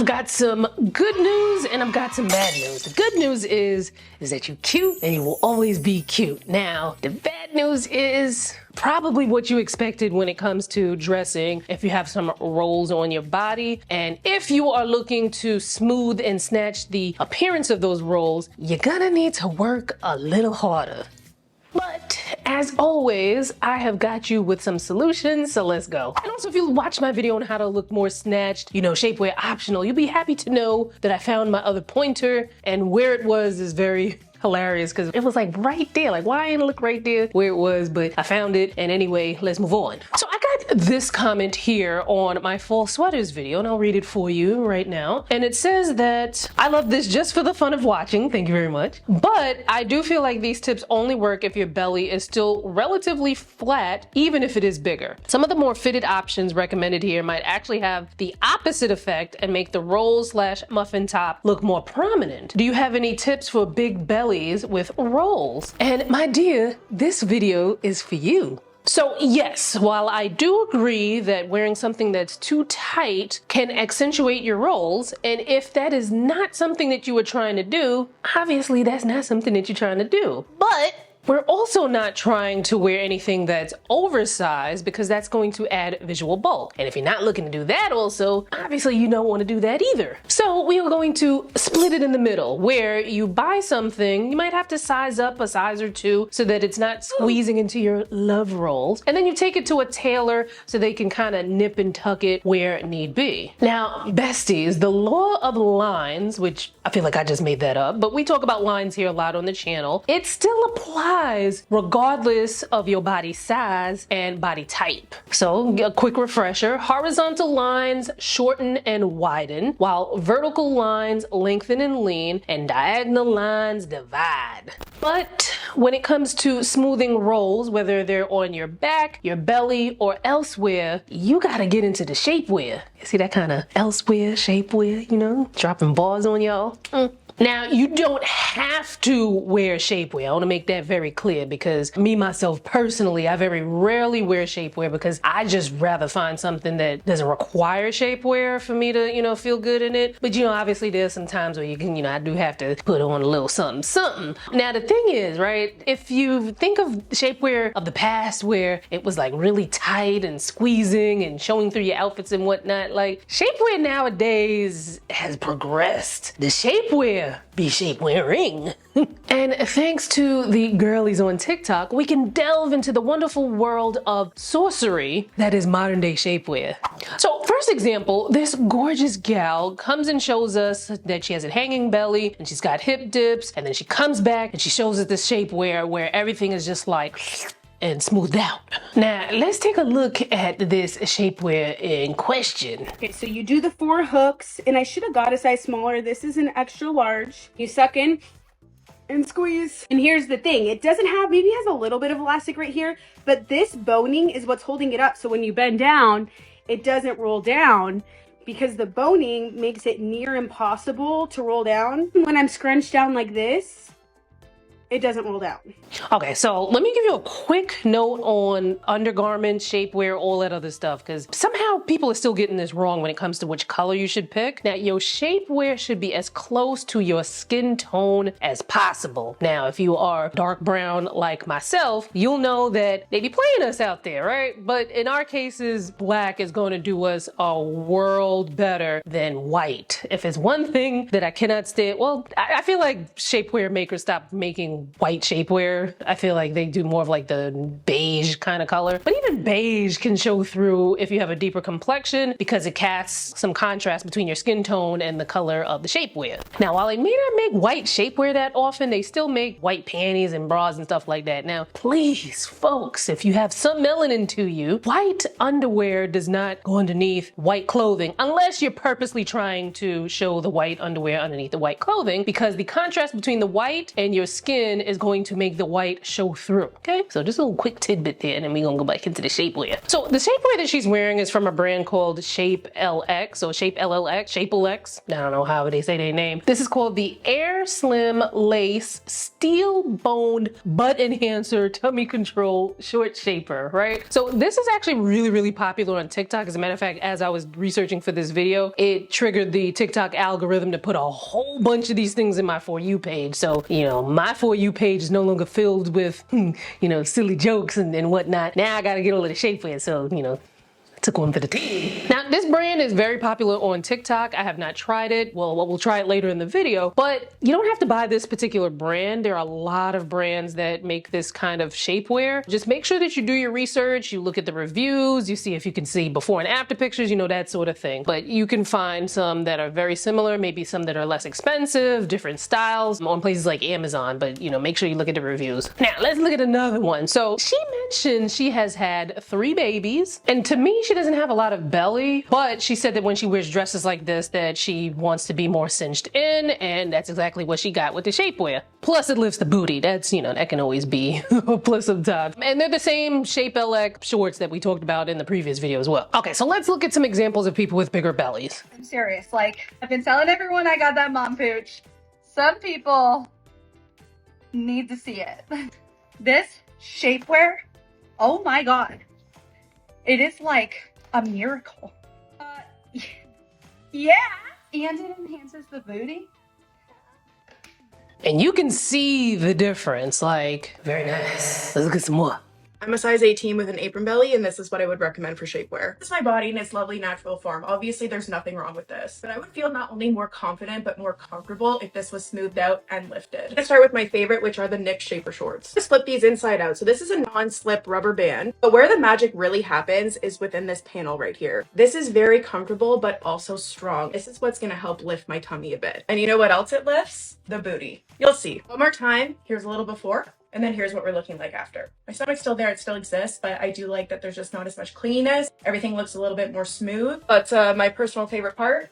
I've got some good news and I've got some bad news. The good news is that you're cute and you will always be cute. Now, the bad news is probably what you expected when it comes to dressing if you have some rolls on your body. And if you are looking to smooth and snatch the appearance of those rolls, you're gonna need to work a little harder. But as always, I have got you with some solutions, so let's go. And also, if you watch my video on how to look more snatched, you know, shapewear optional, you'll be happy to know that I found my other pointer, and where it was is very hilarious because it was like right there. Like, why didn't it look right there where it was? But I found it, and anyway, let's move on. So I got this comment here on my fall sweaters video, and I'll read it for you right now. And it says that I love this just for the fun of watching. Thank you very much. But I do feel like these tips only work if your belly is still relatively flat, even if it is bigger. Some of the more fitted options recommended here might actually have the opposite effect and make the roll/muffin top look more prominent. Do you have any tips for big bellies with rolls? And my dear, this video is for you. So yes, while I do agree that wearing something that's too tight can accentuate your rolls, and if that is not something that you were trying to do, obviously that's not something that you're trying to do. But we're also not trying to wear anything that's oversized because that's going to add visual bulk. And if you're not looking to do that also, obviously you don't want to do that either. So we are going to split it in the middle where you buy something, you might have to size up a size or two so that it's not squeezing into your love rolls. And then you take it to a tailor so they can kind of nip and tuck it where need be. Now, besties, the law of lines, which I feel like I just made that up, but we talk about lines here a lot on the channel, it still applies regardless of your body size and body type. So a quick refresher, horizontal lines shorten and widen, while vertical lines lengthen and lean, and diagonal lines divide. But when it comes to smoothing rolls, whether they're on your back, your belly, or elsewhere, you gotta get into the shapewear. You see that kind of elsewhere, shapewear, you know, dropping bars on y'all? Now, you don't have to wear shapewear. I want to make that very clear because me, myself, personally, I very rarely wear shapewear because I just rather find something that doesn't require shapewear for me to, you know, feel good in it. But, you know, obviously there's some times where you can, you know, I do have to put on a little something, something. Now, the thing is, right, if you think of shapewear of the past where it was like really tight and squeezing and showing through your outfits and whatnot, like shapewear nowadays has progressed. The shapewear be shapewearing. And thanks to the girlies on TikTok, we can delve into the wonderful world of sorcery that is modern day shapewear. So first example, this gorgeous gal comes and shows us that she has a hanging belly and she's got hip dips, and then she comes back and she shows us this shapewear where everything is just like and smoothed out. Now, let's take a look at this shapewear in question. Okay, so you do the 4 hooks, and I should have got a size smaller. This is an extra large. You suck in and squeeze. And here's the thing, it doesn't have, maybe it has a little bit of elastic right here, but this boning is what's holding it up. So when you bend down, it doesn't roll down because the boning makes it near impossible to roll down. When I'm scrunched down like this, it doesn't roll down. Okay, so let me give you a quick note on undergarments, shapewear, all that other stuff, because somehow people are still getting this wrong when it comes to which color you should pick. Now, your shapewear should be as close to your skin tone as possible. Now, if you are dark brown like myself, you'll know that they be playing us out there, right? But in our cases, black is going to do us a world better than white. If it's one thing that I cannot stand, well, I feel like shapewear makers stopped making white shapewear. I feel like they do more of like the beige kind of color, but even beige can show through if you have a deeper complexion because it casts some contrast between your skin tone and the color of the shapewear. Now, while they may not make white shapewear that often, they still make white panties and bras and stuff like that. Now, please, folks, if you have some melanin to you, white underwear does not go underneath white clothing unless you're purposely trying to show the white underwear underneath the white clothing, because the contrast between the white and your skin skin is going to make the white show through, okay? So just a little quick tidbit there, and then we're gonna go back into the shapewear. So the shapewear that she's wearing is from a brand called Shape LX, or Shape LLX, Shape LX. I don't know how they say their name. This is called the Air Slim Lace Steel Boned Butt Enhancer Tummy Control Short Shaper, right? So this is actually really, really popular on TikTok. As a matter of fact, as I was researching for this video, it triggered the TikTok algorithm to put a whole bunch of these things in my For You page. So, you know, my For You page is no longer filled with, you know, silly jokes and whatnot. Now I gotta get all of the shapewear. So, you know, took one for the team. Now, this brand is very popular on TikTok. I have not tried it. Well, we'll try it later in the video, but you don't have to buy this particular brand. There are a lot of brands that make this kind of shapewear. Just make sure that you do your research, you look at the reviews, you see if you can see before and after pictures, you know, that sort of thing. But you can find some that are very similar, maybe some that are less expensive, different styles on places like Amazon, but you know, make sure you look at the reviews. Now, let's look at another one. So she mentioned she has had 3 babies, and to me, she doesn't have a lot of belly, but she said that when she wears dresses like this that she wants to be more cinched in, and that's exactly what she got with the shapewear. Plus it lifts the booty. That's, you know, that can always be a plus sometimes. And they're the same Shape LX shorts that we talked about in the previous video as well. Okay, so let's look at some examples of people with bigger bellies. I'm serious, like, I've been telling everyone I got that mom pooch. Some people need to see it. This shapewear, oh my god. It is like a miracle. Yeah, and it enhances the booty. And you can see the difference, like, very nice. Let's look at some more. I'm a size 18 with an apron belly, and this is what I would recommend for shapewear. This is my body in its lovely natural form. Obviously, there's nothing wrong with this, but I would feel not only more confident, but more comfortable if this was smoothed out and lifted. Let's start with my favorite, which are the NYX Shaper Shorts. Just flip these inside out. So this is a non-slip rubber band, but where the magic really happens is within this panel right here. This is very comfortable, but also strong. This is what's gonna help lift my tummy a bit. And you know what else it lifts? The booty. You'll see. One more time. Here's a little before. And then here's what we're looking like after. My stomach's still there, it still exists, but I do like that there's just not as much cleanness. Everything looks a little bit more smooth. But my personal favorite part,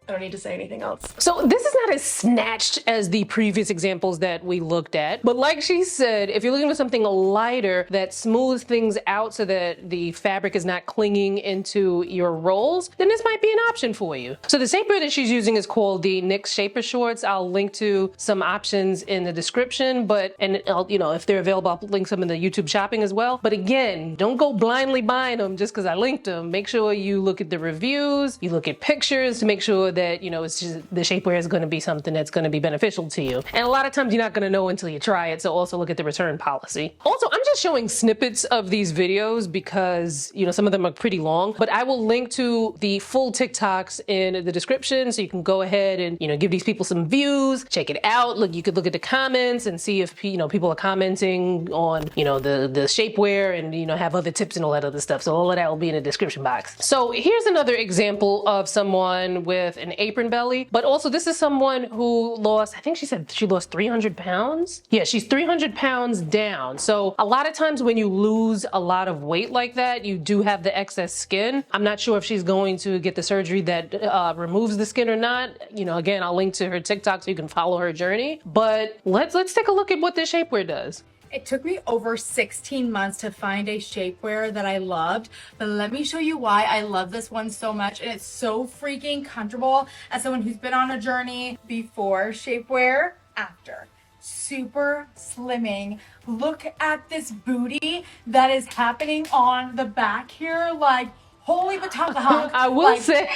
I don't need to say anything else. So this is not as snatched as the previous examples that we looked at, but like she said, if you're looking for something lighter that smooths things out so that the fabric is not clinging into your rolls, then this might be an option for you. So the shapewear that she's using is called the NYX Shaper Shorts. I'll link to some options in the description, and I'll, you know, if they're available, I'll link some in the YouTube shopping as well. But again, don't go blindly buying them just because I linked them. Make sure you look at the reviews, you look at pictures to make sure that, you know, it's just the shapewear is going to be something that's going to be beneficial to you. And a lot of times you're not going to know until you try it. So also look at the return policy. Also, I'm just showing snippets of these videos because, you know, some of them are pretty long, but I will link to the full TikToks in the description. So you can go ahead and, you know, give these people some views, check it out. Look, you could look at the comments and see if, you know, people are commenting on, you know, the shapewear and, you know, have other tips and all that other stuff. So all of that will be in the description box. So here's another example of someone with an apron belly, but also this is someone who lost, I think she said she lost 300 pounds. Yeah, she's 300 pounds down. So a lot of times when you lose a lot of weight like that, you do have the excess skin. I'm not sure if she's going to get the surgery that removes the skin or not. You know, again, I'll link to her TikTok so you can follow her journey, but let's take a look at what this shapewear does. It took me over 16 months to find a shapewear that I loved, but let me show you why I love this one so much, and it's so freaking comfortable as someone who's been on a journey before shapewear, after. Super slimming. Look at this booty that is happening on the back here, like, holy bataka. I will say,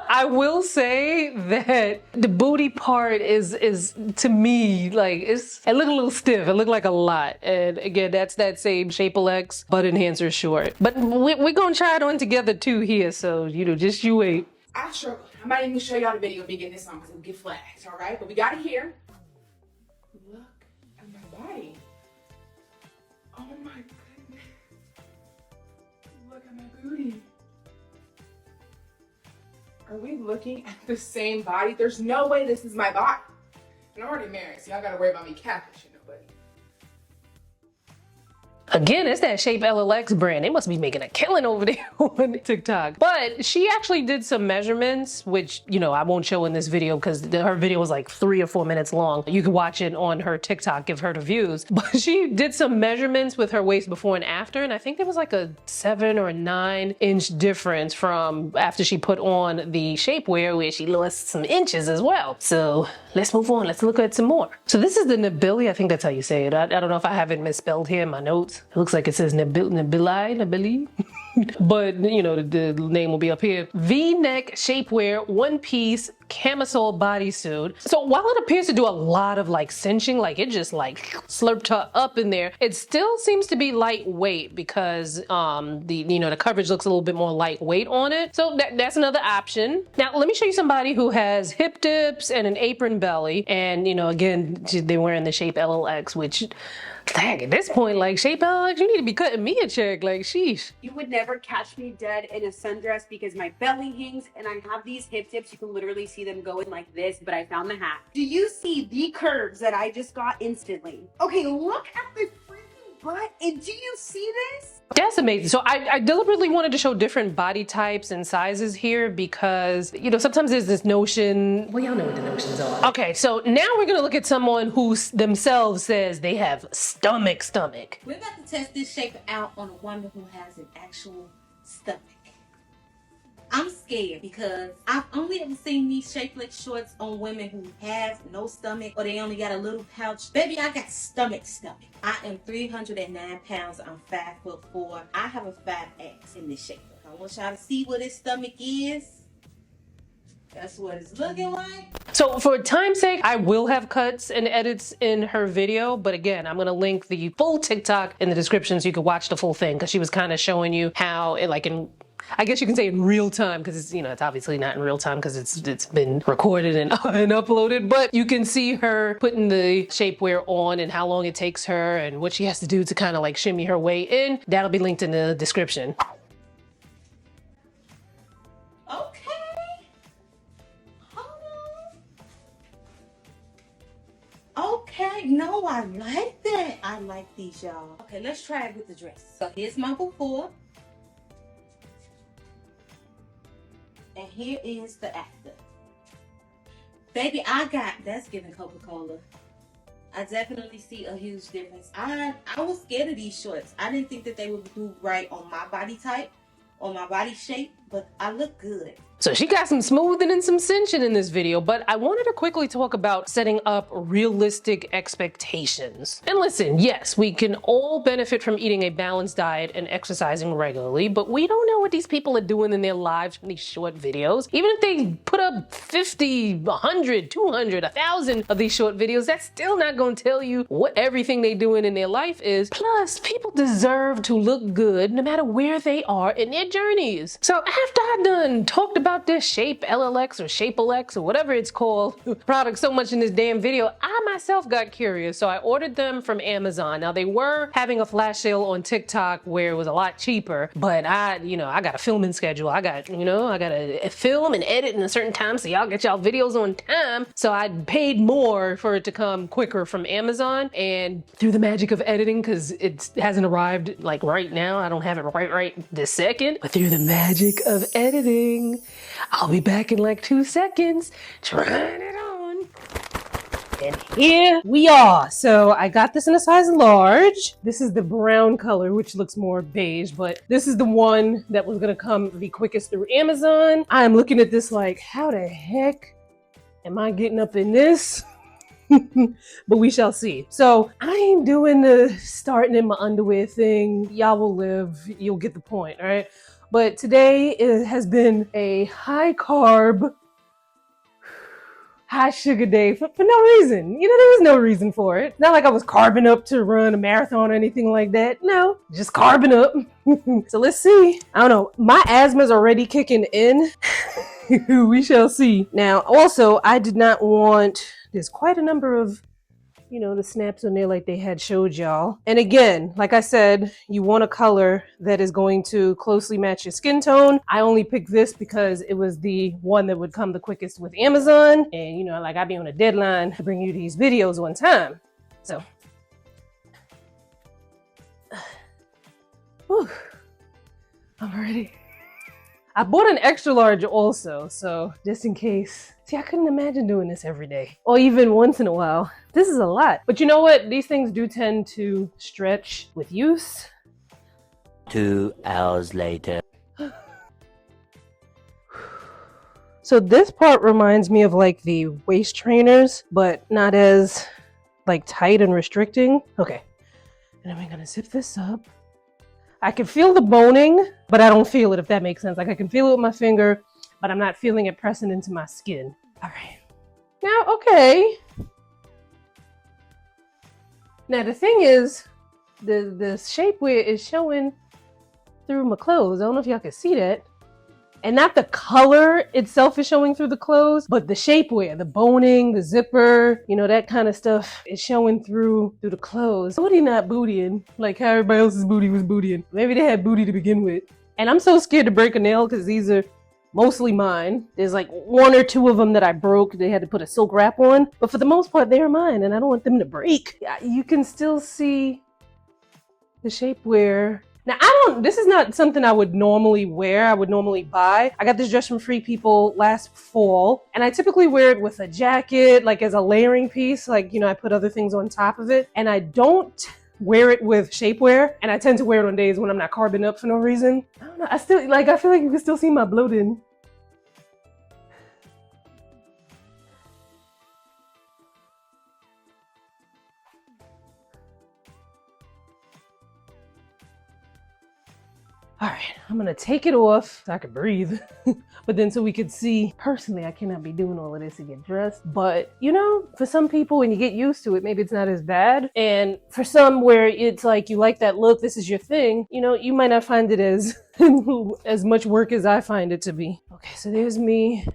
I will say that the booty part is to me, like, it looked a little stiff. It looked like a lot. And again, that's that same Shape LX butt enhancer short. But we're gonna try it on together too here. So, you know, just you wait. I might even show y'all the video of me getting this on because it'll get flags, all right? But we got it here. Look at my body. Oh my goodness. Look at my booty. Are we looking at the same body? There's no way this is my body. And I'm already married, so y'all gotta worry about me catfishing nobody. Again, it's that Shape LLX brand. They must be making a killing over there on TikTok. But she actually did some measurements, which, you know, I won't show in this video because her video was like 3 or 4 minutes long. You can watch it on her TikTok, give her the views. But she did some measurements with her waist before and after, and I think there was like a 7 or 9 inch difference from after she put on the shapewear, where she lost some inches as well. So let's move on. Let's look at some more. So this is the Nabili. I think that's how you say it. I don't know if I have it misspelled here in my notes. It looks like it says Nabili. But, you know, the name will be up here. V-neck shapewear, one-piece camisole bodysuit. So while it appears to do a lot of like cinching, like it just like slurped her up in there, it still seems to be lightweight because the coverage looks a little bit more lightweight on it. So that's another option. Now let me show you somebody who has hip dips and an apron belly, and you know, again, they're wearing the Shape LLX, which, dang, at this point, like, Shape LLX, you need to be cutting me a check, like, sheesh. You would never catch me dead in a sundress because my belly hangs and I have these hip dips. You can literally see them going like this, but I found the hack. Do you see the curves that I just got instantly? Okay, look at the freaking butt, and do you see this? That's amazing. So I deliberately wanted to show different body types and sizes here because, you know, sometimes there's this notion, well, y'all know what the notions are. Okay, so now we're gonna look at someone who themselves says they have stomach. We're about to test this shape out on a woman who has an actual stomach. I'm scared because I've only ever seen these shapeless shorts on women who have no stomach or they only got a little pouch. Baby, I got stomach. I am 309 pounds. I'm 5'4". I have a 5X in this shape. I want y'all to see what this stomach is. That's what it's looking like. So for time's sake, I will have cuts and edits in her video, but again, I'm gonna link the full TikTok in the description so you can watch the full thing, because she was kind of showing you how it, like, in, I guess you can say in real time, because it's, you know, it's obviously not in real time because it's been recorded and uploaded, but you can see her putting the shapewear on and how long it takes her and what she has to do to kind of like shimmy her way in. That'll be linked in the description. Okay, no, I like that. I like these, y'all. Okay, let's try it with the dress. So here's my before. And here is the after. Baby, that's giving Coca-Cola. I definitely see a huge difference. I was scared of these shorts. I didn't think that they would do right on my body type, on my body shape, but I look good. So she got some smoothing and some cinching in this video, but I wanted to quickly talk about setting up realistic expectations. And listen, yes, we can all benefit from eating a balanced diet and exercising regularly, but we don't know what these people are doing in their lives from these short videos. Even if they put up 50, 100, 200, 1,000 of these short videos, that's still not gonna tell you what everything they doing in their life is. Plus, people deserve to look good no matter where they are in their journeys. So after I done talked about this Shape LLX or Shape-LX or whatever it's called product so much in this damn video, I myself got curious, so I ordered them from Amazon. Now they were having a flash sale on TikTok where it was a lot cheaper, but I got a filming schedule. I gotta film and edit in a certain time so y'all get y'all videos on time. So I paid more for it to come quicker from Amazon, and through the magic of editing, because it hasn't arrived like right now, I don't have it right this second, but through the magic of editing, I'll be back in like 2 seconds trying it on. And here we are. So I got this in a size large. This is the brown color, which looks more beige, but this is the one that was gonna come the quickest through Amazon. I'm looking at this like, how the heck am I getting up in this? But we shall see. So I ain't doing the starting in my underwear thing. Y'all will live, you'll get the point, all right? But today it has been a high carb, high sugar day for no reason. You know, there was no reason for it. Not like I was carbing up to run a marathon or anything like that. No, just carbing up. So let's see. I don't know. My asthma's already kicking in. We shall see. Now, also, I did not want, there's quite a number of, you know, the snaps on there like they had showed y'all. And again, like I said, you want a color that is going to closely match your skin tone. I only picked this because it was the one that would come the quickest with Amazon. And you know, like I be on a deadline to bring you these videos on time. So Whew. I'm ready. I bought an extra large also, so just in case. See, I couldn't imagine doing this every day or even once in a while. This is a lot. But you know what? These things do tend to stretch with use. 2 hours later. So this part reminds me of like the waist trainers, but not as like tight and restricting. Okay, and then we're gonna zip this up. I can feel the boning, but I don't feel it, if that makes sense. Like I can feel it with my finger, but I'm not feeling it pressing into my skin. All right, now, okay. Now the thing is, the shapewear is showing through my clothes. I don't know if y'all can see that. And not the color itself is showing through the clothes, but the shapewear, the boning, the zipper, you know, that kind of stuff is showing through the clothes. Booty not bootying, like how everybody else's booty was bootying. Maybe they had booty to begin with. And I'm so scared to break a nail because these are mostly mine. There's like 1 or 2 of them that I broke. They had to put a silk wrap on, but for the most part, they're mine and I don't want them to break. You can still see the shapewear. Now, this is not something I would normally wear, I would normally buy. I got this dress from Free People last fall, and I typically wear it with a jacket, like as a layering piece, like, you know, I put other things on top of it. And I don't wear it with shapewear, and I tend to wear it on days when I'm not carbing up for no reason. I don't know, I feel like you can still see my bloating. All right, I'm gonna take it off so I can breathe, but then so we could see. Personally, I cannot be doing all of this to get dressed, but you know, for some people, when you get used to it, maybe it's not as bad. And for some where it's like, you like that look, this is your thing, you know, you might not find it as, as much work as I find it to be. Okay, so there's me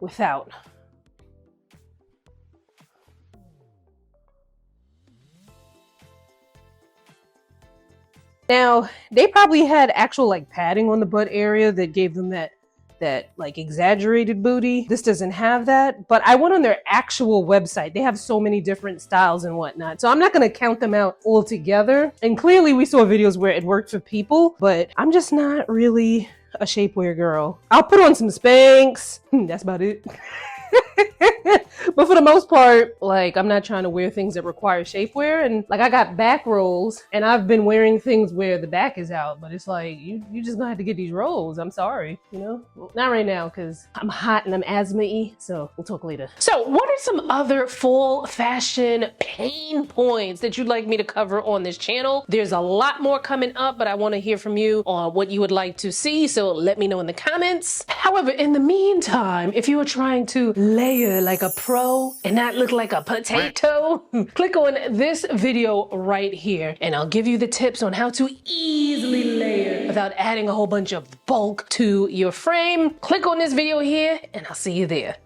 without. Now, they probably had actual like padding on the butt area that gave them that like exaggerated booty. This doesn't have that, but I went on their actual website. They have so many different styles and whatnot. So I'm not gonna count them out all together. And clearly we saw videos where it worked for people, but I'm just not really a shapewear girl. I'll put on some Spanx. That's about it. But for the most part, like, I'm not trying to wear things that require shapewear. And like, I got back rolls and I've been wearing things where the back is out, but it's like, you just gonna have to get these rolls. I'm sorry, you know? Well, not right now, because I'm hot and I'm asthma-y, so we'll talk later. So what are some other full fashion pain points that you'd like me to cover on this channel? There's a lot more coming up, but I want to hear from you on what you would like to see, so let me know in the comments. However, in the meantime, if you are trying to layer like a pro and not look like a potato, click on this video right here and I'll give you the tips on how to easily layer without adding a whole bunch of bulk to your frame. Click on this video here and I'll see you there.